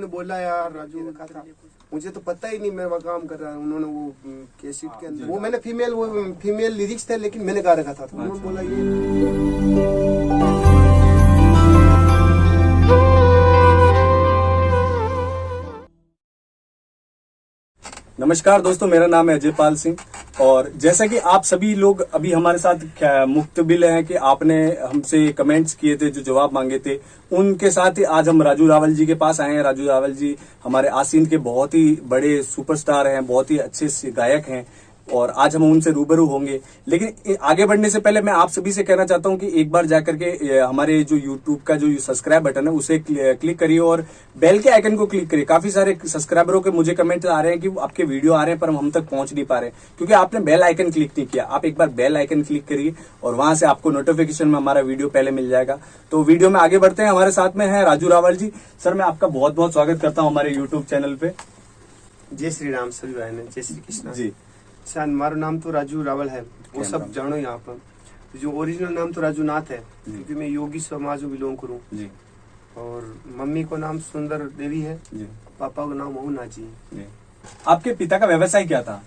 उन्होंने बोला यार राजू रखा था, मुझे तो पता ही नहीं मैं वहाँ काम कर रहा हूँ। उन्होंने वो कैसेट के अंदर वो मैंने फीमेल लिरिक्स थे लेकिन मैंने गा रखा था, तो उन्होंने बोला ये नमस्कार दोस्तों, मेरा नाम है अजय पाल सिंह और जैसा कि आप सभी लोग अभी हमारे साथ मुक्तबिल हैं कि आपने हमसे कमेंट्स किए थे, जो जवाब मांगे थे, उनके साथ ही आज हम राजू रावल जी के पास आए हैं। राजू रावल जी हमारे आसीन के बहुत ही बड़े सुपरस्टार हैं, बहुत ही अच्छे गायक हैं और आज हम उनसे रूबरू होंगे। लेकिन आगे बढ़ने से पहले मैं आप सभी से कहना चाहता हूं कि एक बार जाकर के हमारे जो YouTube का जो सब्सक्राइब बटन है उसे क्लिक करिए और बेल के आइकन को क्लिक करिए। काफी सारे सब्सक्राइबरों के मुझे कमेंट आ रहे हैं कि आपके वीडियो आ रहे हैं पर हम तक पहुंच नहीं पा रहे क्योंकि आपने बेल आइकन क्लिक नहीं किया। आप एक बार बेल आइकन क्लिक करिए और वहां से आपको नोटिफिकेशन में हमारा वीडियो पहले मिल जाएगा। तो वीडियो में आगे बढ़ते हैं। हमारे साथ में है राजू रावल जी। सर, मैं आपका बहुत बहुत स्वागत करता हूँ हमारे यूट्यूब चैनल पे। जय श्री राम सभी भाई ने, जय श्री कृष्ण जी। अच्छा, मारो नाम तो राजू रावल है, वो सब जानो यहाँ पर। जो ओरिजिनल नाम तो राजू नाथ है क्योंकि मैं योगी समाज में बिलोंग करूँ जी। और मम्मी को नाम सुंदर देवी है जी। पापा को नाम मोहन जी है। आपके पिता का व्यवसाय क्या था?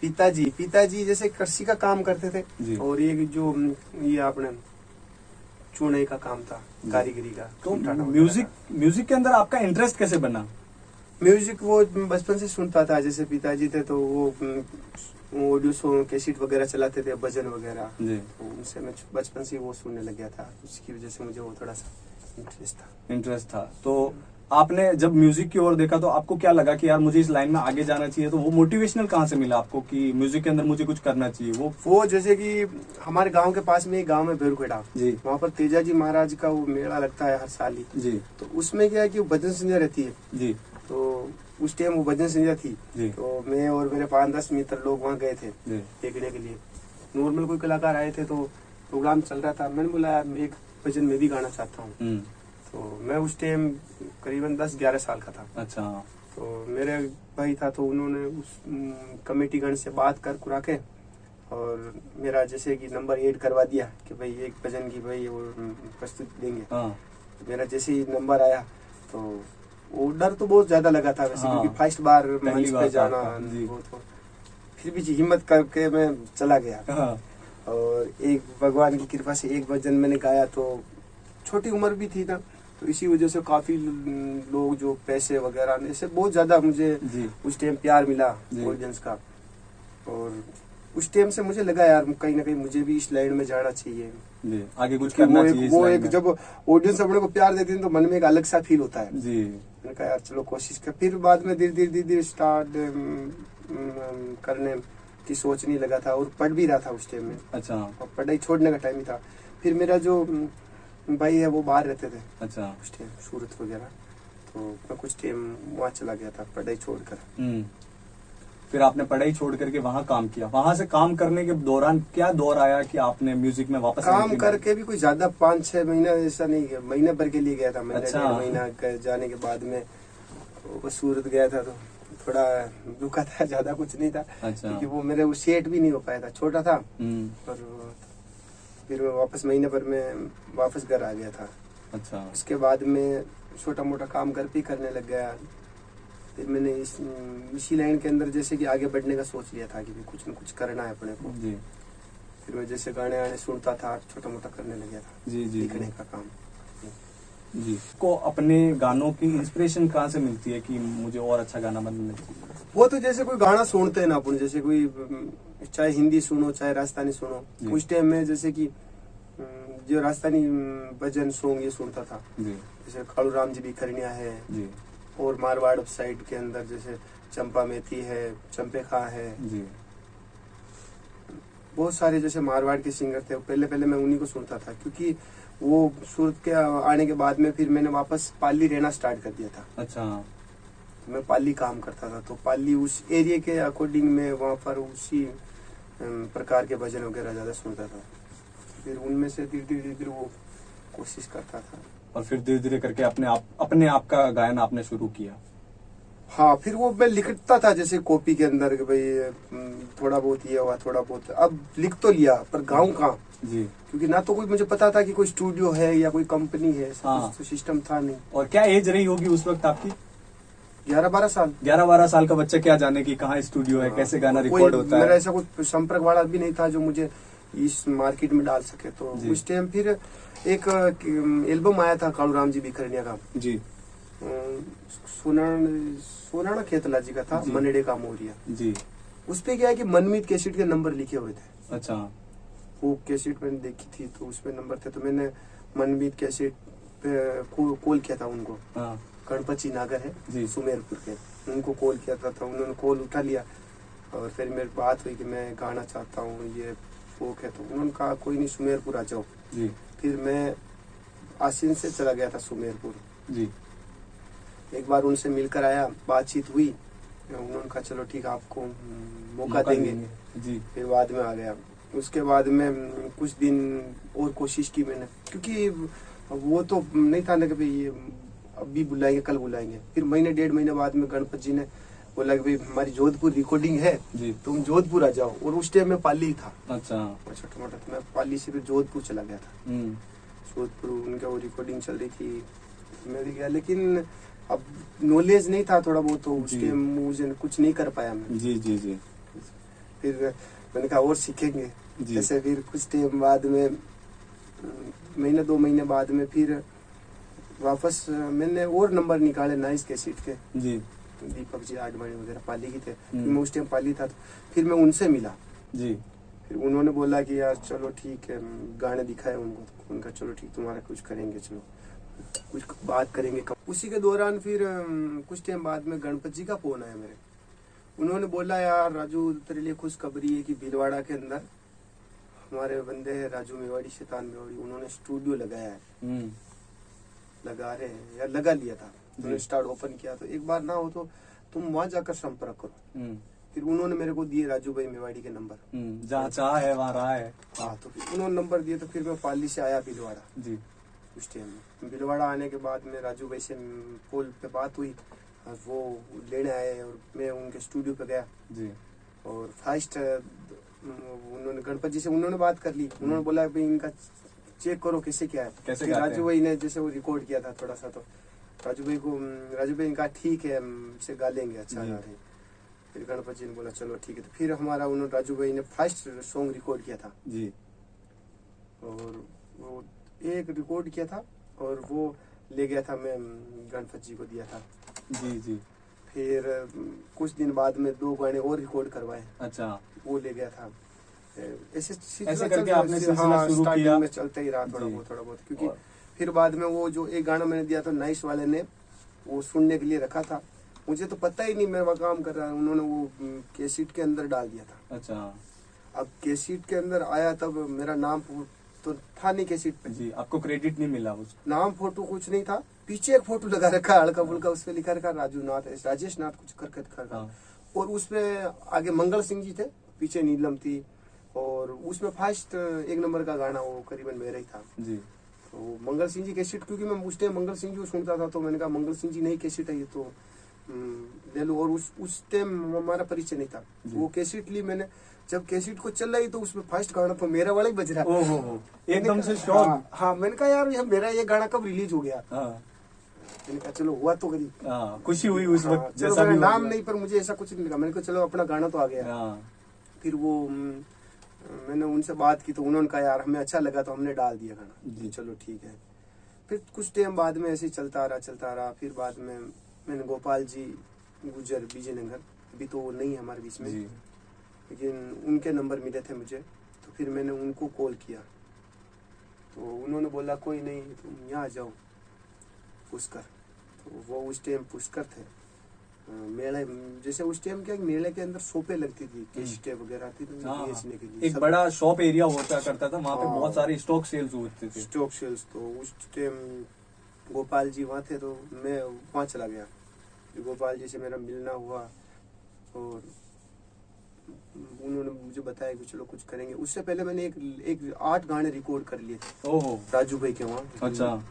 पिताजी जैसे कृषि का काम करते थे जी। और ये जो ये आपने चूने का काम था, कारीगरी का। तो म्यूजिक के अंदर आपका इंटरेस्ट कैसे बना? म्यूजिक वो बचपन से सुनता था, जैसे पिताजी थे तो वो ऑडियो कैसेट वगैरह चलाते थे, भजन वगैरह, तो उनसे मैं बचपन से वो सुनने लग गया था। उसकी वजह से मुझे वो थोड़ा सा इंटरेस्ट था। तो आपने जब म्यूजिक की ओर देखा तो आपको क्या लगा कि यार मुझे इस लाइन में आगे जाना चाहिए? तो वो मोटिवेशनल कहाँ से मिला आपको कि म्यूजिक के अंदर मुझे कुछ करना चाहिए? वो जैसे कि हमारे गांव के पास में एक गांव है भैरखेड़ा जी, वहाँ पर तेजाजी महाराज का वो मेला लगता है हर साल ही जी। तो उसमें क्या है कि भजन संध्या रहती है जी। तो उस टाइम वो भजन संध्या थी तो मैं और मेरे 5-10 मित्र लोग वहाँ गए थे देखने के लिए। नॉर्मल कोई कलाकार आए थे तो प्रोग्राम चल रहा था। मैंने बोला एक भजन में भी गाना चाहता हूँ। तो मैं उस टाइम करीबन 10-11 साल का था। अच्छा। तो मेरे भाई था तो उन्होंने उस कमेटी गण से बात कर के और मेरा जैसे कि नंबर ऐड करवा दिया कि भाई एक भजन की भाई वो प्रस्तुति देंगे। तो मेरा जैसे ही नंबर आया तो वो डर तो बहुत ज्यादा लगा था वैसे क्योंकि फर्स्ट बार मंच पे जाना वो तो फिर भी हिम्मत करके मैं चला गया। और एक भगवान की कृपा से एक भजन मैंने गाया। तो छोटी उम्र भी थी ना, तो इसी वजह से काफी लोग जो पैसे वगैरह ऐसे बहुत ज्यादा मुझे उस टाइम प्यार मिला ऑडियंस का। और उस टाइम से मुझे लगा यार कहीं ना कहीं मुझे भी इस लाइन में जाना चाहिए, आगे कुछ करना चाहिए। वो एक जब ऑडियंस अपने को प्यार देती है तो मन में एक अलग सा फील होता है जी। मैंने कहा यार चलो कोशिश कर। फिर बाद में धीरे धीरे स्टार्ट करने की सोचने लगा था और पढ़ भी रहा था उस टाइम में। अच्छा। और पढ़ाई छोड़ने का टाइम ही था। फिर मेरा जो भाई है वो बाहर रहते थे। अच्छा। उस टाइम सूरत वगैरह, तो मैं कुछ टाइम वहाँ चला गया था पढ़ाई छोड़कर। फिर आपने पढ़ाई छोड़ करके वहाँ काम किया। वहाँ से काम करने के दौरान क्या दौर आया कि आपने म्यूजिक में वापस काम करके भी कोई ज्यादा 5-6 महीना ऐसा नहीं गया, महीने भर के लिए गया था। महीना जाने के बाद में सूरत गया था तो थोड़ा दुखा था, ज्यादा कुछ नहीं था। अच्छा। क्योंकि वो मेरे वो सेट भी नहीं हो पाया था, छोटा था। और फिर मैं वापस महीने भर में वापस घर आ गया था। अच्छा। उसके बाद में छोटा मोटा काम घर पे करने लग गया। फिर मैंने इसी लाइन के अंदर जैसे कि आगे बढ़ने का सोच लिया था कि कुछ न कुछ करना है अपने को जी। फिर मैं जैसे गाने आने सुनता था, छोटा मोटा करने लग गया था जी जी लिखने का काम जी। को अपने गानों की इंस्पिरेशन कहाँ से मिलती है कि मुझे और अच्छा गाना बनना चाहिए? वो तो जैसे कोई गाना सुनते हैं ना अपन, जैसे कोई चाहे हिंदी सुनो चाहे राजस्थानी सुनो, उस टाइम में जैसे कि जो राजस्थानी भजन सॉन्ग ये सुनता था जी। जैसे कालू राम जी भी खरनिया है जी। और मारवाड़ साइड के अंदर जैसे चंपा मेथी है, चंपे खा है जी। बहुत सारे जैसे मारवाड़ के सिंगर थे, पहले मैं उन्हीं को सुनता था। क्योंकि वो सूरत के आने के बाद में फिर मैंने वापस पाली रहना स्टार्ट कर दिया था। अच्छा। मैं पाली काम करता था तो पाली उस एरिया के अकॉर्डिंग में वहाँ पर उसी प्रकार के भजन वगैरह ज्यादा सुनता था। फिर उनमें से धीरे धीरे वो कोशिश करता था और फिर धीरे धीरे करके अपने आप का गायन आपने शुरू किया। हाँ, फिर वो मैं लिखता था जैसे कॉपी के अंदर कि भाई थोड़ा बहुत ये हुआ, थोड़ा बहुत अब लिख तो लिया पर गाऊं कहाँ जी। क्योंकि ना तो कोई मुझे पता था कि कोई स्टूडियो है या कोई कंपनी है। हाँ। तो सिस्टम था नहीं। और क्या एज रही होगी उस वक्त आपकी? 11-12 साल। 11-12 साल का बच्चा क्या जाने कि कहाँ स्टूडियो है, कैसे गाना रिकॉर्ड होता है। मेरा ऐसा कुछ संपर्क वाला भी नहीं था जो मुझे इस मार्केट में डाल सके। तो उस टाइम फिर एक एल्बम आया था कालू राम जी बिखरनिया का जी, सोनाना खेतला जी का था, मनेडे का मोरिया जी। उस पे क्या है कि मनमीत कैसेट के नंबर लिखे हुए थे। अच्छा। वो कैसेट मैंने देखी थी तो उसमें नंबर थे, तो मैंने मनमीत कैसेट पे कॉल किया था उनको। गणपति नागर है सुमेरपुर के, उनको कॉल किया था, तो उन्होंने कॉल उठा लिया और फिर मेरी बात हुई कि मैं गाना चाहता हूँ, ये फोक है। तो उन्होंने कहा कोई नहीं, सुमेरपुर आ जाओ जी। फिर मैं आसीन से चला गया था सुमेरपुर जी। एक बार उनसे मिलकर आया, बातचीत हुई, उन्होंने कहा चलो ठीक है आपको मौका देंगे जी। फिर बाद में आ गया। उसके बाद में कुछ दिन और कोशिश की मैंने, क्योंकि वो तो नहीं था ना कि भाई ये अभी बुलाएंगे कल बुलाएंगे। फिर महीने 1.5 महीने बाद में गणपति जी ने बोला कि भाई हमारी जोधपुर रिकॉर्डिंग है जी, तुम जोधपुर आ जाओ। और उस टाइम में पाली था। अच्छा छोटा मोटा, तो मैं पाली से फिर जोधपुर चला गया था। जोधपुर उनका वो रिकॉर्डिंग चल रही थी, मैं भी गया, लेकिन अब नॉलेज नहीं था थोड़ा बहुत, तो उस टाइम मुझे कुछ नहीं कर पाया मैं जी जी जी। फिर मैंने कहा और सीखेंगे जैसे। फिर कुछ टाइम बाद में, महीने 2 महीने बाद में, फिर वापस मैंने और नंबर निकाले नाइस कैसेट के जी। दीपक जी आडवाणी वगैरह पाली की थे, मैं उस टाइम पाली था। तो फिर मैं उनसे मिला जी। फिर उन्होंने बोला कि यार चलो ठीक है, गाने दिखाए उनको, तो उनका चलो ठीक तुम्हारा कुछ करेंगे, चलो कुछ बात करेंगे। उसी के दौरान फिर कुछ टाइम बाद में गणपति जी का फोन आया मेरे। उन्होंने बोला यार राजू तेरे लिए खुशखबरी है कि भीलवाड़ा के अंदर हमारे बंदे हैं राजू मेवाड़ी, शैतान मेवाड़ी, उन्होंने स्टूडियो लगाया है। लगा रहे हैं या लगा लिया था, उन्होंने स्टार्ट ओपन किया। तो एक बार ना हो तो तुम वहां जाकर संपर्क करो। फिर उन्होंने मेरे को दिए राजू भाई मेवाड़ी के नंबर, जहाँ चाह है वहाँ रहा है। हाँ, तो फिर उन्होंने नंबर दिए, तो फिर मैं पाली से आया भीलवाड़ा जी। उस टाइम में भीलवाड़ा आने के बाद में राजू भाई से कॉल पे बात हुई, वो लेने आए और मैं उनके स्टूडियो पे गया जी। और फर्स्ट उन्होंने गणपति जी से उन्होंने बात कर ली। उन्होंने बोला भाई इनका चेक करो कैसे क्या है, कैसे राजू भाई ने जैसे वो रिकॉर्ड किया था थोड़ा सा, तो राजू भाई इनका ठीक है, से गा लेंगे, अच्छा गा रहे। फिर गणपति जी ने बोला चलो ठीक है। तो फिर हमारा उन्होंने राजू भाई ने फर्स्ट सॉन्ग रिकॉर्ड किया था जी। और वो एक रिकॉर्ड किया था और वो ले गया था, मैं गणपति जी को दिया था जी जी। फिर कुछ दिन बाद में 2 गाने और रिकॉर्ड करवाए। अच्छा, वो ले गया था। ऐसे करके आपने सिलसिला शुरू किया, में चलता ही रहा थोड़ा बहुत, क्योंकि फिर बाद में वो जो एक गाना मैंने दिया था नाइस वाले ने, वो सुनने के लिए रखा था, मुझे तो पता ही नहीं मैं वह काम कर रहा, उन्होंने वो कैसेट के अंदर डाल दिया था। अच्छा, अब कैसेट के अंदर आया तब मेरा नाम तो था नहीं कैसेट पे जी, आपको क्रेडिट नहीं मिला, उसको नाम फोटो कुछ नहीं था, पीछे एक फोटो लगा रखा हल्का फुल्का, उस पर लिखा रखा राजू नाथ, राजेश नाथ कुछ कर। और उसमें आगे मंगल सिंह जी थे, पीछे नीलम थी, और उसमें फर्स्ट 1 नंबर का गाना वो करीबन मेरा ही था जी। तो मंगल सिंह जी कैसेट, क्योंकि मैं उस टाइम मंगल सिंह जी को सुनता था, तो मैंने कहा मंगल सिंह जी नहीं कैसेट है ये, तो ले लो। और उस टाइम हमारा परिचय नहीं था, वो कैसेट ली मैंने। जब कैसेट को चल रही तो उसमें फर्स्ट गाना तो मेरा वाला ही बज रहा, एकदम से शॉक। हाँ, मैंने कहा यार ये मेरा ये गाना कब रिलीज हो गया। मैंने कहा चलो हुआ तो करीब खुशी हुई उस वक्त, जैसा भी नाम नहीं, पर मुझे ऐसा कुछ नहीं लगा। मैंने कहा चलो अपना गाना तो आ गया। फिर वो मैंने उनसे बात की तो उन्होंने कहा यार हमें अच्छा लगा तो हमने डाल दिया गाना जी, चलो ठीक है। फिर कुछ टाइम बाद में ऐसे चलता रहा। फिर बाद में मैंने गोपाल जी गुजर विजयनगर, अभी तो वो नहीं है हमारे बीच में, लेकिन उनके नंबर मिले थे मुझे, तो फिर मैंने उनको कॉल किया, तो उन्होंने बोला कोई नहीं तुम यहाँ आ जाओ पुष्कर। तो वो उस टाइम पुष्कर थे मेले, जैसे उस टाइम क्या मेले के अंदर शॉपें लगती थी, कैसेटें वगैरह आती थी बेचने के लिए, एक बड़ा शॉप एरिया होता करता था वहाँ पे, बहुत सारे स्टॉक सेल्स होते थे, स्टॉक सेल्स। तो उस टाइम गोपाल जी वहाँ थे, तो मैं वहाँ चला गया। गोपाल जी से मेरा मिलना हुआ और उन्होंने मुझे बताया कि चलो कुछ करेंगे। उससे पहले मैंने एक 8 गाने रिकॉर्ड कर लिए थे। ओहो, राजू भाई के वहाँ। अच्छा,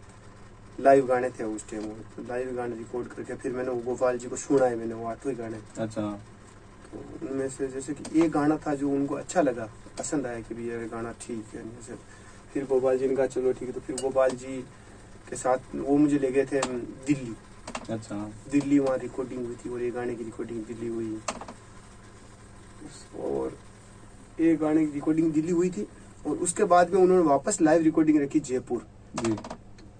लाइव गाने थे उस टाइम, तो लाइव गाने रिकॉर्ड करके फिर मैंने वो गोपाल जी को सुनाए, मैंने वो 8 गाने। अच्छा, तो उनमें से जैसे कि एक गाना था जो उनको अच्छा लगा, पसंद आया कि भैया ये गाना ठीक है, जैसे फिर गोपाल जी ने कहा चलो ठीक है। तो फिर गोपाल जी के साथ वो मुझे ले गए थे दिल्ली अच्छा। दिल्ली वहाँ रिकॉर्डिंग हुई थी, और एक गाने की रिकॉर्डिंग दिल्ली हुई, और एक गाने की रिकॉर्डिंग दिल्ली हुई थी। और उसके बाद में उन्होंने वापस लाइव रिकॉर्डिंग रखी जयपुर जी।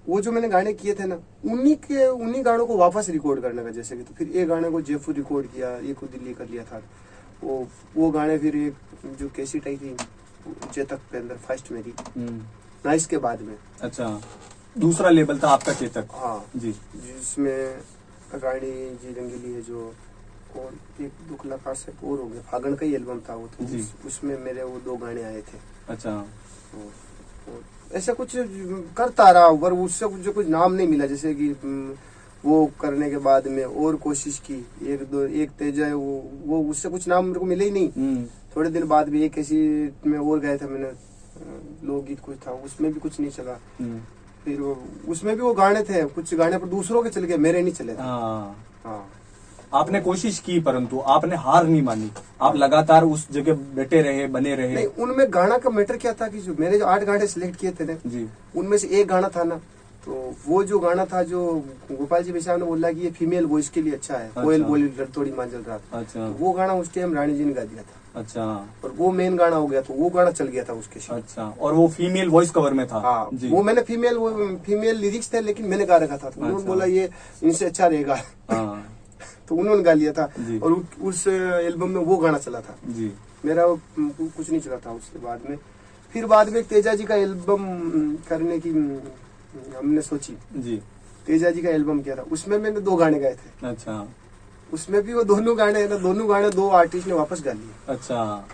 वो जो मैंने गाने किए थे ना, उन्हीं गानों को वापस रिकॉर्ड करने का, जैसे कि तो फिर एक गाने को जयपुर रिकॉर्ड किया, एक को दिल्ली कर लिया था। वो गाने फिर एक जो कैसेट आई थी चेतक के अंदर फर्स्ट मेरी नाइस के बाद में। अच्छा, दूसरा लेबल था आपका चेतक। हाँ जी, जिसमें रानी जी रंगीली है जो, और एक दो कलाकार से और हो गया, फागण का ही एल्बम था वो, तो उसमें मेरे वो 2 गाने आए थे। अच्छा। तो ऐसा कुछ करता रहा, पर उससे मुझे कुछ नाम नहीं मिला। जैसे कि वो करने के बाद में और कोशिश की, एक तेजा है वो उससे कुछ नाम मेरे को मिले ही नहीं। थोड़े दिन बाद भी एक ऐसी में और गया था मैंने, लोकगीत कुछ था, उसमें भी कुछ नहीं चला। फिर उसमें भी वो गाने थे, कुछ गाने पर दूसरों के चल गए, मेरे नहीं चले थे। हाँ। आपने कोशिश की, परंतु आपने हार नहीं मानी, आप लगातार उस जगह बैठे रहे, बने रहे। नहीं, उनमें गाना का मैटर क्या था कि जो मेरे जो 8 गाने सिलेक्ट किए थे ना जी, उनमें से एक गाना था ना, तो वो जो गाना था जो गोपाल जी बिसाव ने बोला कि ये फीमेल वॉइस के लिए अच्छा है, कोयल बोली थोड़ी मांझल रात। अच्छा। तो वो गाना उस टाइम रानी जी ने गा दिया था। अच्छा। और वो मेन गाना हो गया, तो वो गाना चल गया था उसके साथ। अच्छा। और वो फीमेल वॉइस कवर में था। हाँ जी। वो मैंने फीमेल लिरिक्स थे, लेकिन मैंने गा रखा था, तो उन्होंने बोला ये इनसे अच्छा रहेगा। तो उन्होंने गा लिया था, और उस एल्बम में वो गाना चला था जी। मेरा कुछ नहीं चला था उसके बाद में। फिर बाद में तेजा जी का एल्बम करने की हमने सोची जी। तेजा जी का एल्बम किया था, उसमें मैंने 2 गाने गाए थे। अच्छा। उसमें भी वो दोनों गाने 2 आर्टिस्ट ने वापस गा लिए। अच्छा।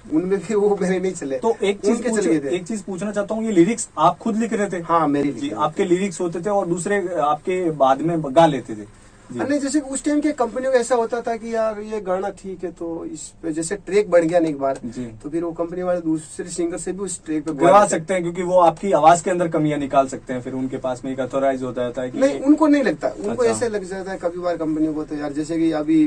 उनमें भी वो मेरे नहीं चले। तो एक चीज पूछना चाहता हूँ, ये लिरिक्स आप खुद लिख रहे थे? हाँ, मेरी जी, आपके लिरिक्स होते थे और दूसरे आपके बाद में गा लेते थे? नहीं, जैसे उस टाइम के कंपनियों का ऐसा होता था कि यार ये गाना ठीक है, तो इस पे जैसे ट्रैक बन गया एक बार, तो फिर वो कंपनी वाले दूसरे सिंगर से भी उस ट्रैक पे गवा सकते हैं, क्योंकि वो आपकी आवाज के अंदर कमियां निकाल सकते हैं। फिर उनके पास में एक अथोराइज होता है कि नहीं, उनको नहीं लगता, उनको ऐसे लग जाता है कभी बार कंपनी को, तो यार जैसे कि अभी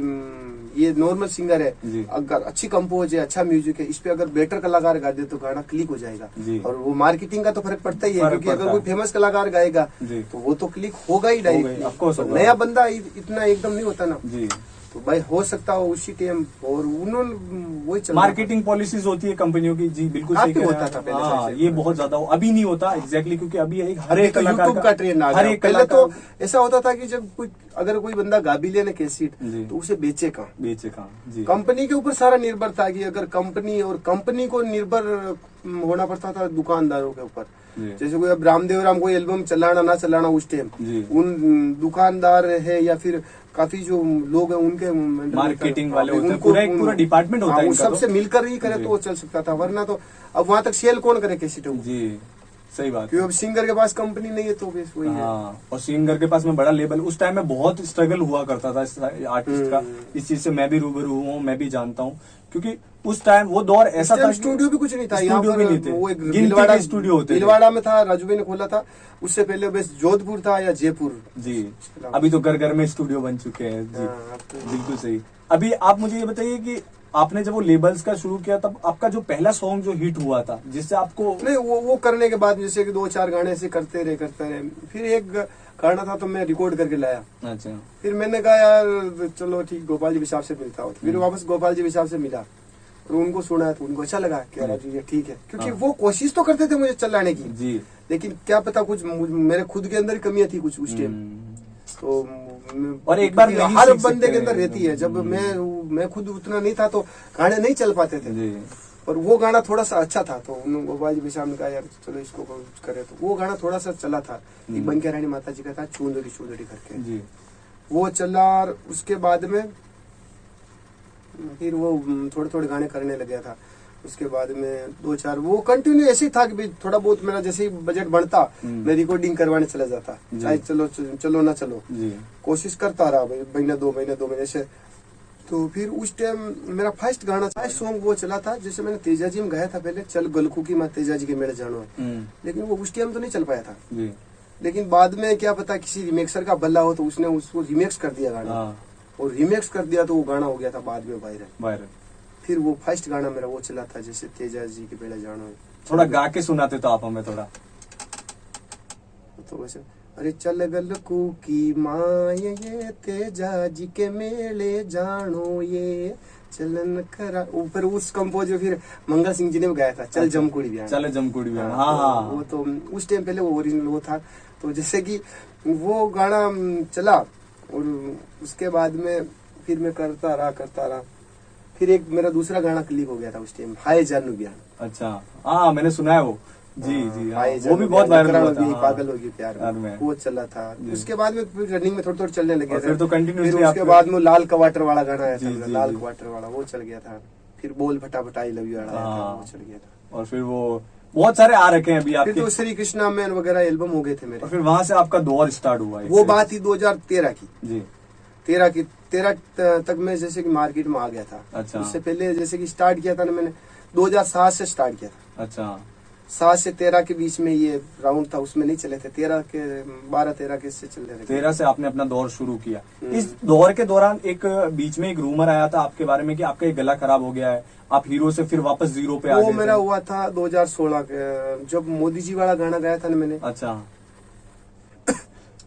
ये नॉर्मल सिंगर है, अगर अच्छी कंपोज है, अच्छा म्यूजिक है, इस पे अगर बेटर कलाकार गा दे तो गाना क्लिक हो जाएगा। और वो मार्केटिंग का तो फर्क पड़ता ही है, क्योंकि अगर कोई फेमस कलाकार गाएगा तो वो तो क्लिक होगा ही डायरेक्ट। नया बंदा इतना एकदम नहीं होता ना जी। तो भाई हो सकता हो उसी टाइम, और उन्होंने वही चल मार्केटिंग पॉलिसीज होती है कंपनियों की जी, बिल्कुल सही होता था पहले। हाँ, ये बहुत ज्यादा अभी नहीं होता एग्जैक्टली, क्योंकि अभी एक हर एक यूट्यूब का ट्रेंड आ गया। पहले तो ऐसा होता था कि जब अगर कोई बंदा गा भी ले ना कैसेट, तो उसे बेचे कहाँ जी। कंपनी के ऊपर सारा निर्भर था कि अगर कंपनी को निर्भर होना पड़ता था दुकानदारों के ऊपर। जैसे कोई अब रामदेव राम कोई एल्बम चलाना ना चलाना उस टाइम उन दुकानदार है या फिर काफी जो लोग हैं उनके मार्केटिंग वाले होते हैं, पूरा डिपार्टमेंट होता है, वो सबसे मिलकर ही करे तो वो चल सकता था, वरना तो अब वहाँ तक सेल कौन करे कैसेट जी। सही बात, क्योंकि अब सिंगर के पास कंपनी नहीं है तो बस वही है। और सिंगर के पास में बड़ा लेबल, उस टाइम में बहुत स्ट्रगल हुआ करता था आर्टिस्ट का। इस चीज से मैं भी रूबरू हूँ, मैं भी जानता हूँ, क्योंकि उस टाइम वो दौर ऐसा था, स्टूडियो भी कुछ नहीं था, स्टूडियो भी नहीं थे, वो एक भीलवाड़ा स्टूडियो होते, भीलवाड़ा में था, राजू भाई ने खोला था। उससे पहले बस जोधपुर था या जयपुर जी। अभी तो घर घर में स्टूडियो बन चुके हैं जी। बिल्कुल सही। अभी आप मुझे ये बताइए कि आपने जब वो लेबल्स का शुरू किया, तब आपका जो पहला सॉन्ग जो हिट हुआ था, जिससे आपको नहीं, वो करने के बाद जैसे कि 2-4 गाने ऐसे करते रहे, फिर एक गाना था तो मैं रिकॉर्ड करके लाया। अच्छा। फिर मैंने कहा यार चलो ठीक, गोपाल जी बिसाव से मिलता हो। फिर वापस गोपाल जी बिसाव से मिला और उनको सुना तो उनको अच्छा लगा कि राजू ये ठीक है, क्योंकि वो कोशिश तो करते थे मुझे चलाने की जी। लेकिन क्या पता कुछ मेरे खुद के अंदर कमियां थी कुछ उस टाइम। तो और एक बार हर बंदे के अंदर रहती है, जब मैं खुद उतना नहीं था तो गाने नहीं चल पाते थे। और वो गाना थोड़ा सा अच्छा था, तो गोपाल जी बिसाव ने कहा यार चलो इसको करे, तो वो गाना थोड़ा सा चला था। एक बनके रानी माता जी का था, चूंदड़ी चूंदड़ी करके जी। वो चला, और उसके बाद में फिर वो थोड़े गाने करने लग गया था। उसके बाद में 2-4 वो कंटिन्यू ऐसे ही था कि थोड़ा बहुत मेरा जैसे ही बजट बढ़ता मैं रिकॉर्डिंग करवाने चला जाता, चाहे चलो ना चलो, कोशिश करता रहा भाई, महीने 2 महीने से। तो फिर उस टाइम मेरा फर्स्ट सॉन्ग वो चला था, जैसे मैंने तेजा जी में गाया था पहले, चल गलखू की माँ तेजा जी के मेरे जानो, लेकिन वो उस टाइम तो नहीं चल पाया था। लेकिन बाद में क्या पता किसी रिमेक्सर का बल्ला हो, तो उसने उसको रिमेक्स कर दिया गाना, और रिमेक्स कर दिया तो वो गाना हो गया था बाद में वायरल। फिर वो फर्स्ट गाना मेरा वो चला था, जैसे तेजा जी के बेड़ा जानो। थोड़ा गा के सुनाते तो आप हमें थोड़ा। तो वैसे अरे चल गल की माँ ये तेजा जी के मेले जानो ये चलन करा, ऊपर उस कंपोज फिर मंगल सिंह जी ने गाया था, चल जमकुड़ी बियान, चल जमकुड़ी बियान। हाँ, वो तो उस टाइम पहले वो ओरिजिनल वो था। तो जैसे कि वो गाना चला और उसके बाद में फिर मैं करता रहा, फिर एक मेरा दूसरा गाना क्लिक हो गया था उस टाइम, हाय जानू बियान। अच्छा, हाँ मैंने सुना है वो। जी जी, हाय वो भी बहुत वायरल हुआ था। पागल होगी प्यार में, वो चला था। उसके बाद में फिर रनिंग में थोड़ा चलने लगे थे, फिर तो कंटिन्यूअसली। उसके बाद में लाल कवाटर वाला गाना आया था, लाल कवाटर वाला वो चल गया था। फिर बोल फटाफट आई लव यू वाला वो चल गया था। और फिर वो बहुत सारे आ रखे हैं अभी आपके। फिर तो श्री कृष्णा मैन वगैरह एल्बम हो गए थे मेरे। और फिर वहां से आपका दौर स्टार्ट हुआ। वो बात ही 2013 की जी, 13 तक मैं जैसे कि मार्केट में आ गया था। अच्छा, उससे पहले जैसे कि स्टार्ट किया था ना मैंने 2007 से स्टार्ट किया था। अच्छा, 7 से 13 के बीच में ये राउंड था, उसमें नहीं चले थे। 12-13 के से चल रहे थे। 13 से आपने अपना दौर शुरू किया। इस दौर के दौरान एक बीच में एक रूमर आया था आपके बारे में कि आपका एक गला खराब हो गया है, आप हीरो से फिर वापस जीरो पे आ गए। वो मेरा हुआ था 2016 के, जब मोदी जी वाला गाना गाया था ना मैंने। अच्छा,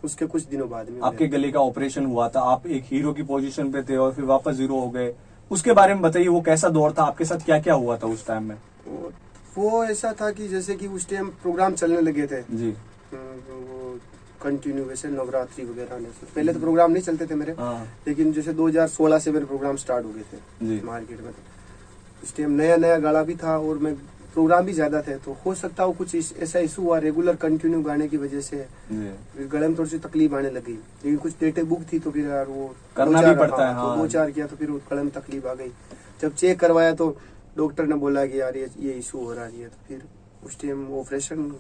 उसके कुछ दिनों बाद में आपके गले का ऑपरेशन हुआ था, आप एक हीरो की पोजीशन पे थे और फिर वापस जीरो हो गए। उसके बारे में बताइए, वो कैसा दौर था, आपके साथ क्या क्या हुआ था उस टाइम में? वो ऐसा था कि जैसे कि उस टाइम प्रोग्राम चलने लगे थे जी, वो कंटिन्यू, वैसे नवरात्रि वगैरह ने, पहले तो प्रोग्राम नहीं चलते थे मेरे। लेकिन जैसे 2016 से मेरे प्रोग्राम स्टार्ट हो गए थे मार्केट में। उस टाइम नया नया गाना भी था और मैं प्रोग्राम भी ज्यादा थे, तो हो सकता हो कुछ ऐसा इशू हुआ रेगुलर कंटिन्यू गाने की वजह से, फिर गले में थोड़ी सी तकलीफ आने लगी। लेकिन कुछ डेटे बुक थी तो फिर यार वो करना भी पड़ता है। तो 2-4 किया तो फिर गले में तकलीफ आ गई। जब चेक करवाया तो डॉक्टर ने बोला कि यार ये इशू हो रहा है। तो फिर उस टाइम ऑपरेशन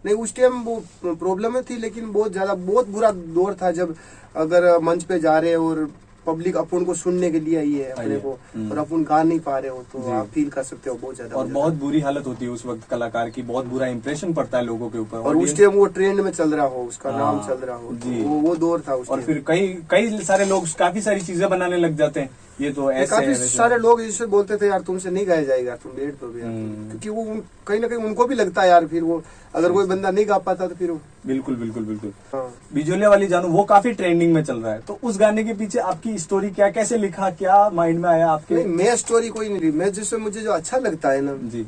नहीं, उस टाइम वो प्रॉब्लम थी, लेकिन बहुत बुरा दौर था। जब अगर मंच पे जा रहे और पब्लिक अपन को सुनने के लिए आई है अपने को, और अपन गा नहीं पा रहे हो, तो आप फील कर सकते हो बहुत ज्यादा। और बहुत बुरी हालत होती है उस वक्त कलाकार की, बहुत बुरा इंप्रेशन पड़ता है लोगों के ऊपर। और उस टाइम वो ट्रेंड में चल रहा हो, उसका नाम चल रहा हो, वो दौर था उस। और फिर कई सारे लोग काफी सारी चीजें बनाने लग जाते हैं। ये तो ऐसे काफी सारे लोग इससे बोलते थे यार तुमसे नहीं गाया जाएगा, तुम लेट दो यार, क्योंकि वो कहीं ना कहीं उनको भी लगता है यार, फिर वो अगर कोई बंदा नहीं गा पाता तो फिर बिल्कुल बिल्कुल बिल्कुल। हाँ। बिजोलिया वाली जानू वो काफी ट्रेंडिंग में चल रहा है, तो उस गाने के पीछे आपकी स्टोरी क्या, कैसे लिखा, क्या माइंड में आया आपके? नहीं, मैं स्टोरी कोई नहीं, मैं जिससे मुझे जो अच्छा लगता है ना जी।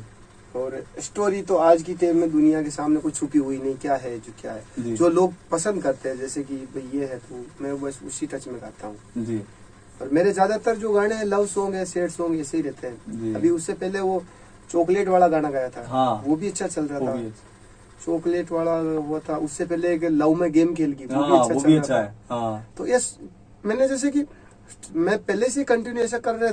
और स्टोरी तो आज की टाइम में दुनिया के सामने कुछ छुपी हुई नहीं, क्या है जो क्या है, जो लोग पसंद करते हैं, जैसे कि भाई ये है, तो मैं बस उसी टच में गाता हूँ जी। और मेरे ज्यादातर जो गाने हैं लव सॉन्ग है, सैड सॉन्ग, ऐसे ही रहते हैं। अभी उससे पहले वो चॉकलेट वाला गाना गाया था, हाँ, वो भी अच्छा चल रहा था। चॉकलेट वाला वो था, उससे पहले एक लव में गेम खेल की, वो भी अच्छा चल रहा था। तो यस, मैंने जैसे कि मैं पहले से कंटिन्यू ऐसा कर रहा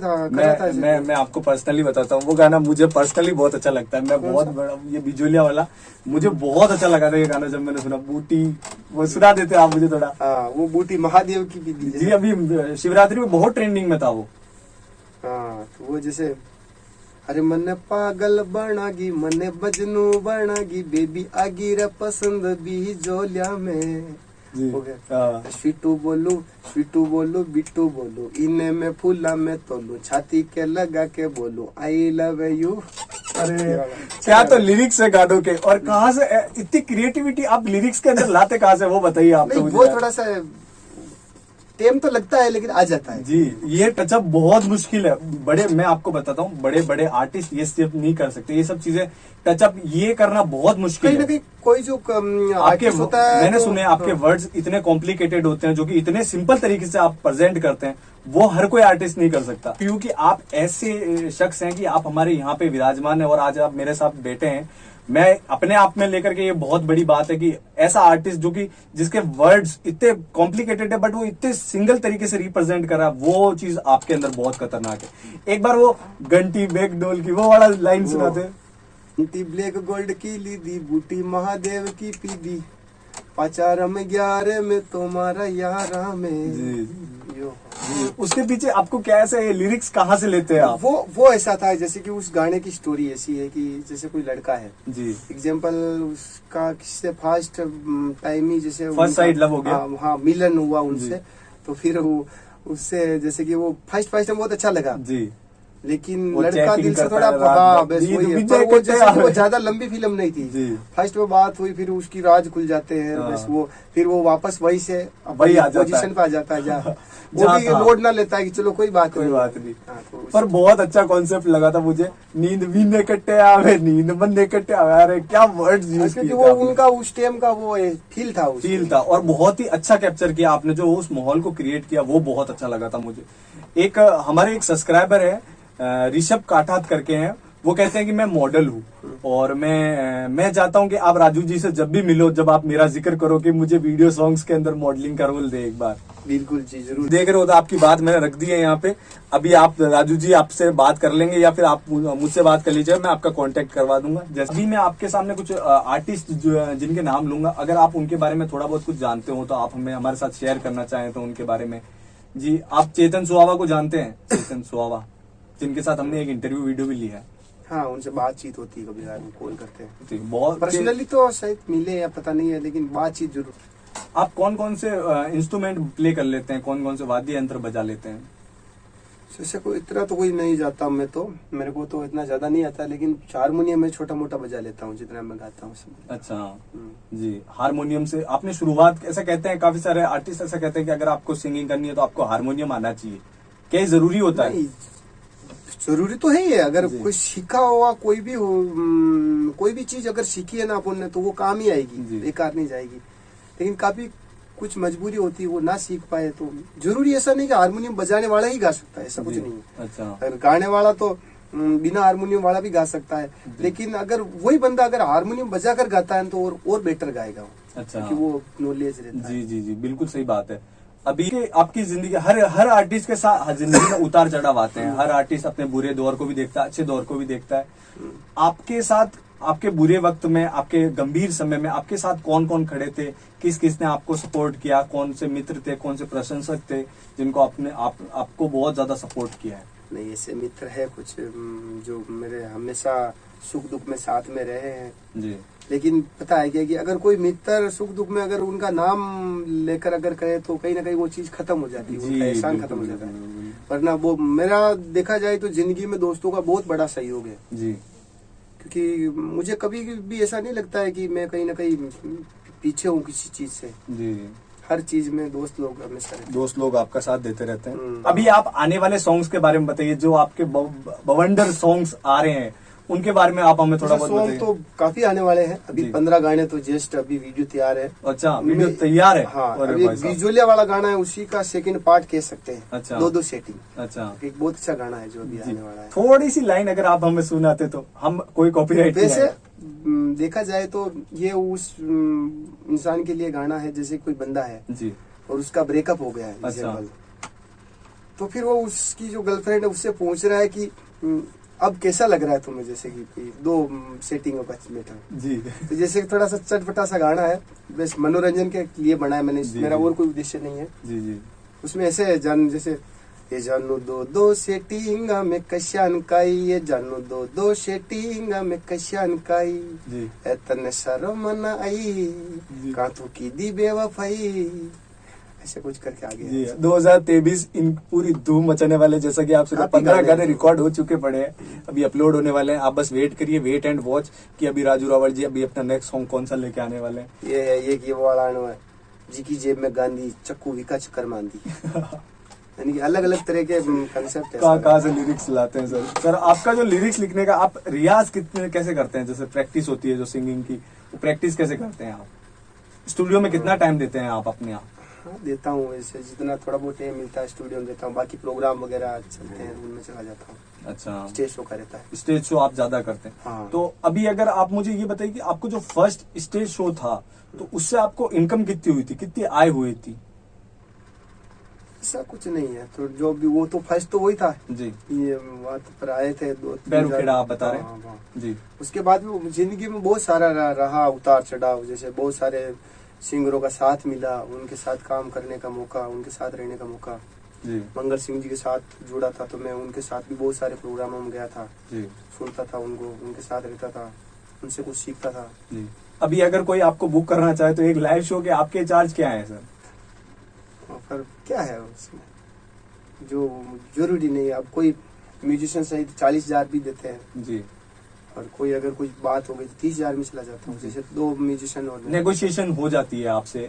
था। मैं आपको पर्सनली बताता हूँ, वो गाना मुझे पर्सनली बहुत अच्छा लगता है। मैं बहुत बड़ा, ये बिजोलिया वाला मुझे बहुत अच्छा लगा था ये गाना जब मैंने सुना। बूटी, वो सुना देते आप मुझे थोड़ा? वो बूटी महादेव की भी जी, अभी शिवरात्रि में बहुत ट्रेंडिंग में था वो। हाँ, तो वो जैसे अरे मन पागल बनागी, मन बजनू बनागी, बेबी आगी रे पसंद बिजोलिया में हो गया। स्वीटू बोलू बिट्टू बोलू, इन्हें में फूला में तोलू, छाती के लगा के बोलू आई लव यू। अरे क्या तो लिरिक्स है गानों के, और कहाँ से इतनी क्रिएटिविटी आप लिरिक्स के अंदर लाते कहाँ से, वो बताइए आप। तो वो थोड़ा सा टाइम तो लगता है लेकिन आ जाता है जी। ये टचअप बहुत मुश्किल है, मैं आपको बताता हूँ, बड़े बड़े आर्टिस्ट ये सब नहीं कर सकते, ये सब चीजें टचअप ये करना बहुत मुश्किल है। कोई जो आपके होता है, मैंने सुने आपके वर्ड्स इतने कॉम्प्लिकेटेड होते हैं, जो कि इतने सिंपल तरीके से आप प्रेजेंट करते हैं, वो हर कोई आर्टिस्ट नहीं कर सकता। क्योंकि आप ऐसे शख्स हैं कि आप हमारे यहाँ पे विराजमान है और आज आप मेरे साथ बैठे हैं। मैं अपने आप में लेकर के ये बहुत बड़ी बात है कि ऐसा आर्टिस्ट जो कि जिसके वर्ड्स इतने कॉम्प्लिकेटेड है बट वो इतने सिंगल तरीके से रिप्रेजेंट कर रहा है, वो चीज आपके अंदर बहुत खतरनाक है। एक बार वो घंटी बेग डोल की वो वाला लाइन सुनाते। घंटी ब्लैक गोल्ड की लीदी, बूटी महादेव की पीदी, पचारा में 11 में तुम्हारा यारा में। उसके पीछे आपको क्या ऐसे लिरिक्स कहाँ से लेते हैं आप? वो ऐसा था जैसे कि उस गाने की स्टोरी ऐसी है कि जैसे कोई लड़का है जी, एग्जांपल उसका किससे फर्स्ट टाइम ही जैसे फर्स्ट साइड लव हो गया, हाँ मिलन हुआ उनसे, तो फिर वो उससे जैसे कि वो फर्स्ट टाइम बहुत अच्छा लगा जी, लेकिन लड़का दिल से थोड़ा बस वही है। पर वो जैसे वो ज्यादा लंबी फिल्म नहीं थी, फर्स्ट में बात हुई, फिर उसकी राज खुल जाते हैं, बस वो फिर वो वापस वही से पोजीशन पे आ जाता है, वो भी लोड ना लेता है कि चलो कोई बात नहीं। पर बहुत अच्छा कॉन्सेप्ट लगा था मुझे, नींद भी नहीं कट्टे आवे, नींद मन नहीं कट्टे आवे, अरे क्या वर्ड्स यूज किए, वो उनका उस टाइम का वो फील था और बहुत ही अच्छा कैप्चर किया आपने, जो उस माहौल को क्रिएट किया वो बहुत अच्छा लगा था मुझे। एक हमारे एक सब्सक्राइबर है ऋषभ काठात करके हैं, वो कहते हैं कि मैं मॉडल हूँ और मैं चाहता हूँ कि आप राजू जी से जब भी मिलो, जब आप मेरा जिक्र करो कि मुझे वीडियो सॉन्ग्स के अंदर मॉडलिंग का रोल दे एक बार। बिल्कुल जी, जरूर। देख रहे हो तो आपकी बात मैंने रख दी है यहाँ पे। अभी आप राजू जी आपसे बात कर लेंगे या फिर आप मुझसे बात कर लीजिए, मैं आपका कांटेक्ट करवा दूंगा। जैसे भी मैं आपके सामने कुछ आर्टिस्ट जिनके नाम लूंगा, अगर आप उनके बारे में थोड़ा बहुत कुछ जानते हो तो आप हमें हमारे साथ शेयर करना चाहें तो उनके बारे में। जी, आप चेतन सुहावा को जानते हैं? चेतन सुहावा, जिनके साथ हमने एक इंटरव्यू वीडियो भी लिया है। हाँ, उनसे बातचीत होती है, कभी कॉल करते हैं। बहुत पर्सनली तो शायद मिले या पता नहीं है, लेकिन बातचीत जरूर। आप कौन कौन से इंस्ट्रूमेंट प्ले कर लेते हैं, कौन कौन से वाद्य यंत्र बजा लेते हैं? जैसे कोई इतना तो कोई नहीं जाता, मैं तो मेरे को तो इतना ज्यादा नहीं आता, लेकिन हारमोनियम में छोटा मोटा बजा लेता हूँ जितना मैं गाता हूँ। अच्छा जी, हारमोनियम से आपने शुरुआत, ऐसा कहते हैं काफी सारे आर्टिस्ट ऐसा कहते हैं कि अगर आपको सिंगिंग करनी है तो आपको हारमोनियम आना चाहिए, क्या जरूरी होता है? जरूरी तो है ही है। अगर कोई सीखा हुआ कोई भी चीज अगर सीखी है ना अपन ने, तो वो काम ही आएगी, बेकार नहीं जाएगी। लेकिन काफी कुछ मजबूरी होती है, वो ना सीख पाए तो जरूरी ऐसा नहीं कि हारमोनियम बजाने वाला ही गा सकता है, ऐसा कुछ नहीं है। अच्छा। अगर गाने वाला तो बिना हारमोनियम वाला भी गा सकता है, लेकिन अगर वही बंदा अगर हारमोनियम बजा कर गाता है तो और बेटर गाएगा वो। अच्छा, क्योंकि वो नॉलेज रहता है। जी, बिल्कुल सही बात है। अभी आपकी जिंदगी, हर आर्टिस्ट के साथ जिंदगी में उतार चढ़ाव आते हैं। हर आर्टिस्ट अपने बुरे दौर को भी देखता है, अच्छे दौर को भी देखता है। आपके साथ आपके बुरे वक्त में, आपके गंभीर समय में आपके साथ कौन कौन खड़े थे, किस किस ने आपको सपोर्ट किया, कौन से मित्र थे, कौन से प्रशंसक थे जिनको आपको बहुत ज्यादा सपोर्ट किया है? नहीं, ऐसे मित्र है कुछ जो मेरे हमेशा सुख दुख में साथ में रहे हैं जी। लेकिन पता है क्या कि अगर कोई मित्र सुख दुख में अगर उनका नाम लेकर अगर कहे तो कहीं ना कहीं वो चीज खत्म हो जाती है, उनका एहसान खत्म हो जाता है। वरना वो मेरा देखा जाए तो जिंदगी में दोस्तों का बहुत बड़ा सहयोग है जी। क्योंकि मुझे कभी भी ऐसा नहीं लगता है कि मैं कहीं ना कहीं पीछे हूँ किसी चीज से। जी, हर चीज में दोस्त लोग हमेशा रहते हैं, दोस्त लोग आपका साथ देते रहते हैं। अभी आप आने वाले सॉन्ग्स के बारे में बताइए, जो आपके बवंडर सॉन्ग्स आ रहे हैं उनके बारे में आप हमें थोड़ा बहुत बताइए। तो काफी आने वाले हैं, अभी 15 गाने तो जस्ट अभी वीडियो तैयार है। अच्छा, वीडियो तैयार है? हाँ, अभी विजुअलिया वाला गाना है, उसी का सेकंड पार्ट कह सकते हैं। अच्छा, 2 सेटिंग। अच्छा, एक बहुत अच्छा गाना है जो अभी आने वाला है। थोड़ी सी लाइन अगर आप हमें सुनाते तो हम कोई कॉपीराइट वैसे देखा जाए तो ये उस इंसान के लिए गाना है जैसे कोई बंदा है जी और उसका ब्रेकअप हो गया है। अच्छा। तो फिर वो उसकी जो गर्लफ्रेंड है उससे पूछ रहा है कि अब कैसा लग रहा है तुम्हें, जैसे कि 2 सेटिंग में था जी। तो जैसे थोड़ा सा चटपटा सा गाना है, बस मनोरंजन के लिए बनाया मैंने, मेरा और कोई उद्देश्य नहीं है। जी। उसमें ऐसे जैसे ये जानू 2 सेटिंग में कश्यान काई, ये जानू 2 सेटिंग में कश्यान काई, तने शर्म न आई कांतों की दी बेवफाई, ऐसे कुछ करके आगे जी। 2023 इन पूरी धूम मचाने वाले, जैसा कि आपसे 15 गाने रिकॉर्ड हो चुके पड़े हैं, अभी अपलोड होने वाले हैं। आप बस वेट करिए, वेट एंड वॉच कि अभी राजू रावल जी अभी अपना नेक्स्ट सॉन्ग कौन सा लेके आने वाले हैं। ये वाला है जी की जेब में गांधी चक्कू विका चक्कर मांदी यानी कि अलग अलग तरह के कंसेप्ट है। कहाँ से लिरिक्स लाते हैं सर? आपका जो लिरिक्स लिखने का आप रियाज कैसे करते हैं? जैसे प्रैक्टिस होती है जो सिंगिंग की, वो प्रैक्टिस कैसे करते हैं आप? स्टूडियो में कितना टाइम देते हैं आप अपने आप? हाँ, देता हूँ ऐसे जितना थोड़ा बहुत टाइम मिलता है स्टूडियो में देता हूँ, बाकी प्रोग्राम वगैरह चलते हैं उनमें चला जाता हूँ। अच्छा, स्टेज शो का रहता है। स्टेज शो आप ज्यादा करते हैं? हाँ। तो अभी अगर आप मुझे ये बताइए कि आपको जो फर्स्ट स्टेज शो था तो उससे आपको इनकम कितनी हुई थी, कितनी आय हुई थी? ऐसा कुछ नहीं है, तो जो भी वो तो फर्स्ट तो वही था जी। ये वहाँ पर आए थे 2-3 खेड़ा आप बता रहे हैं। हाँ। जी। उसके बाद भी जिंदगी में बहुत सारा रहा उतार चढ़ाव, जैसे बहुत सारे सिंगरों का साथ मिला, उनके साथ काम करने का मौका, उनके साथ रहने का मौका जी। मंगल सिंह जी के साथ जुड़ा था तो मैं उनके साथ भी बहुत सारे प्रोग्रामों में गया था जी। सुनता था उनको, उनके साथ रहता था, उनसे कुछ सीखता था जी। अभी अगर कोई आपको बुक करना चाहे तो एक लाइव शो के आपके चार्ज क्या है सर? पर क्या है उसमें जो जरूरी नहीं है। अब कोई म्यूजिशियन सहित 40,000 भी देते हैं जी। और कोई अगर कोई बात हो गई तो 30,000 में चला जाता हूँ। जैसे 2 म्यूजिशियन और नेगोशिएशन हो जाती है आपसे।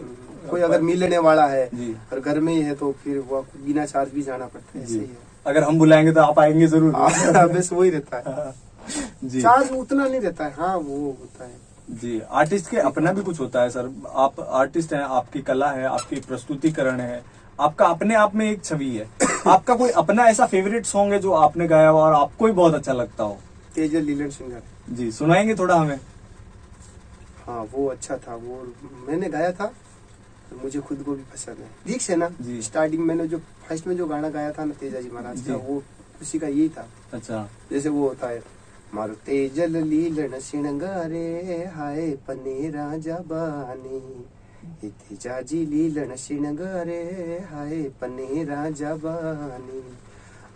कोई अगर मिलने वाला है जी, और घर में ही है तो फिर वो बिना चार्ज भी जाना पड़ता है। ऐसे ही है। अगर हम बुलाएंगे तो आप आएंगे जरूर। बस वही रहता है जी। चार्ज उतना नहीं रहता है। हाँ वो होता है जी। आर्टिस्ट के अपना भी कुछ होता है सर। आप आर्टिस्ट हैं, आपकी कला है, आपकी प्रस्तुतिकरण है, आपका अपने आप में एक छवि है। आपका कोई अपना ऐसा फेवरेट सॉन्ग है जो आपने गाया हो और आपको ही बहुत अच्छा लगता हो? तेजल लीलन सिंगर जी, सुनाएंगे थोड़ा हमें? हाँ वो अच्छा था, वो मैंने गाया था तो मुझे खुद को भी पसंद है। ठीक से ना जी। स्टार्टिंग मैंने जो फर्स्ट में जो गाना गाया था ना तेजाजी महाराज का, वो उसी का यही था। अच्छा। जैसे वो होता है मारो तेजल लीलन सिंगारे हाय पनेरा जबानी, तेजाजी लीलन सिंगारे हाय पनेरा जबानी,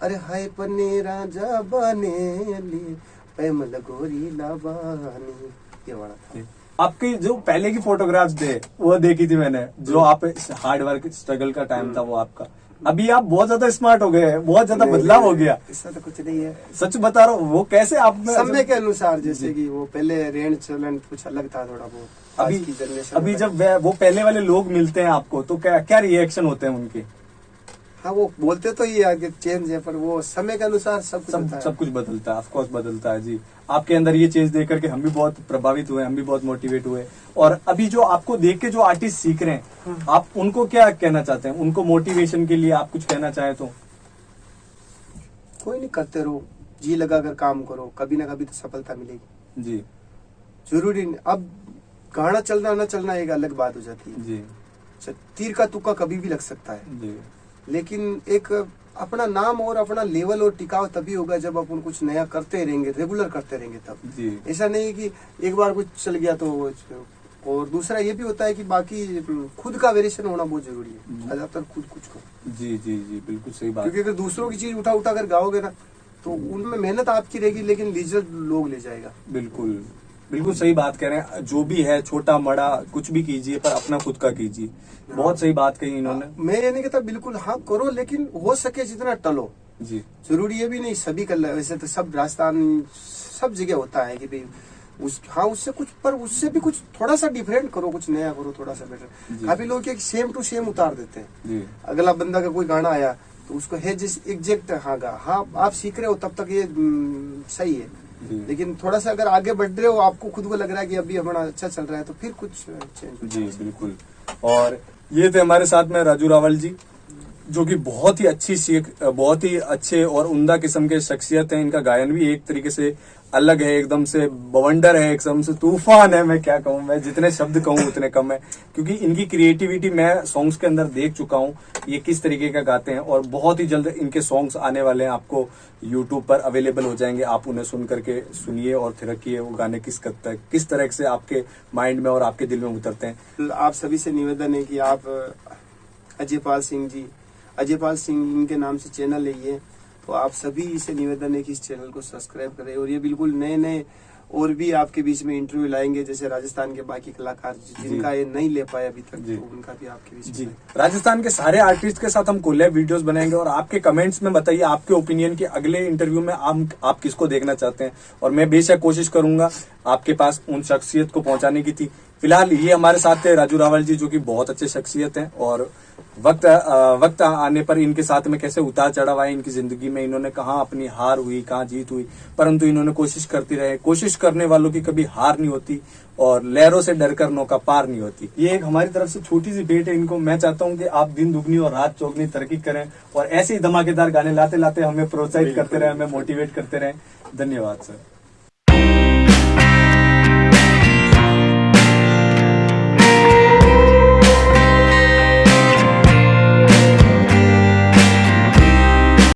अरे हाय पनेरा जबानी पैम लगोरी लाबानी, ये वाला था। आपकी जो पहले की फोटोग्राफ्स थे वो देखी थी मैंने, जो आप हार्ड वर्क स्ट्रगल का टाइम था वो आपका। अभी आप बहुत ज्यादा स्मार्ट हो गए हैं, बहुत ज्यादा बदलाव हो गया। ऐसा तो कुछ नहीं है, सच बता रहा हूँ। वो कैसे आप समय के अनुसार, जैसे कि वो पहले रेंट चलन कुछ अलग था थोड़ा बहुत। अभी की जनरेशन अभी जब वो पहले वाले लोग मिलते हैं आपको तो क्या क्या रिएक्शन होते हैं उनके? हाँ वो बोलते तो ये आगे चेंज है, पर वो समय के अनुसार सब कुछ बदलता है। ऑफ कोर्स बदलता है जी। आपके अंदर ये चेंज देख करके हम भी बहुत प्रभावित हुए, हम भी बहुत मोटिवेट हुए। और अभी जो आपको देख के जो आर्टिस्ट सीख रहे हैं, आप उनको क्या कहना चाहते हैं? उनको मोटिवेशन के लिए आप कुछ कहना चाहें तो? कोई नहीं, करते रहो, जी लगा कर काम करो, कभी ना कभी तो सफलता मिलेगी जी। जरूरी नहीं। अब गाना चलना ना चलना एक अलग बात हो जाती है जी। तीर का तुक्का कभी भी लग सकता है जी। लेकिन एक अपना नाम और अपना लेवल और टिकाव तभी होगा जब अपन कुछ नया करते रहेंगे, रेगुलर करते रहेंगे तब जी। ऐसा नहीं कि एक बार कुछ चल गया तो। और दूसरा ये भी होता है कि बाकी खुद का वेरिएशन होना बहुत जरूरी है, ज्यादातर खुद कुछ को। जी जी जी, बिल्कुल सही बात। क्योंकि अगर दूसरों की चीज उठा उठा कर गाओगे ना तो उनमें मेहनत आपकी रहेगी लेकिन रिजल्ट लोग ले जाएगा। बिल्कुल बिल्कुल सही बात कह रहे हैं। जो भी है छोटा बड़ा कुछ भी कीजिए पर अपना खुद का कीजिए। बहुत सही बात कही इन्होंने। मैं ये नहीं कहता बिल्कुल हाँ करो, लेकिन हो सके जितना टलो जी। जरूरी ये भी नहीं सभी कर, वैसे तो सब राजस्थान सब जगह होता है कि भाई हाँ उससे कुछ, पर उससे भी कुछ थोड़ा सा डिफरेंट करो, कुछ नया करो, थोड़ा सा बेटर। काफी लोग सेम टू सेम उतार देते हैं। अगला बंदा का कोई गाना आया तो उसको है जिस एग्जैक्ट हाँ आप सीख रहे हो तब तक ये सही है, लेकिन थोड़ा सा अगर आगे बढ़ रहे हो, आपको खुद को लग रहा है कि अभी हमारा अच्छा चल रहा है तो फिर कुछ चेंज। जी बिल्कुल। और ये थे हमारे साथ में राजू रावल जी, जो कि बहुत ही बहुत ही अच्छे और उम्दा किस्म के शख्सियत हैं। इनका गायन भी एक तरीके से अलग है, एकदम से बवंडर है, एकदम से तूफान है। मैं क्या कहूँ, मैं जितने शब्द कहूँ उतने कम है, क्योंकि इनकी क्रिएटिविटी मैं सॉन्ग्स के अंदर देख चुका हूँ ये किस तरीके का गाते हैं। और बहुत ही जल्द इनके सॉन्ग्स आने वाले हैं, आपको यूट्यूब पर अवेलेबल हो जाएंगे। आप उन्हें सुन करके सुनिए और थिरकिए वो गाने किस तरह से आपके माइंड में और आपके दिल में उतरते हैं। आप सभी से निवेदन है कि आप अजय पाल सिंह इनके नाम से चैनल है ये, तो आप सभी से निवेदन है कि इस चैनल को सब्सक्राइब करें। और ये बिल्कुल नए और भी आपके बीच में इंटरव्यू लाएंगे, जैसे राजस्थान के बाकी कलाकार जिनका ये नहीं ले पाए अभी तक, तो उनका भी आपके बीच में। राजस्थान के सारे आर्टिस्ट के साथ हम कोलैब वीडियोस बनाएंगे और आपके कमेंट्स में बताइए आपके ओपिनियन कि अगले इंटरव्यू में आप किसको देखना चाहते हैं। और मैं बेशक कोशिश करूंगा आपके पास उन शख्सियत को पहुंचाने की थी। फिलहाल ये हमारे साथ थे राजू रावल जी, जो कि बहुत अच्छे शख्सियत हैं। और वक्त आने पर इनके साथ में कैसे उतार चढ़ाव आए इनकी जिंदगी में, इन्होंने कहाँ अपनी हार हुई, कहाँ जीत हुई, परंतु इन्होंने कोशिश करती रहे। कोशिश करने वालों की कभी हार नहीं होती और लहरों से डरकर नौका पार नहीं होती। ये एक हमारी तरफ से छोटी सी भेंट है इनको। मैं चाहता हूँ कि आप दिन दुगनी और रात चौगनी तरक्की करें और ऐसे ही धमाकेदार गाने लाते लाते हमें प्रोत्साहित करते रहे, हमें मोटिवेट करते रहे। धन्यवाद सर।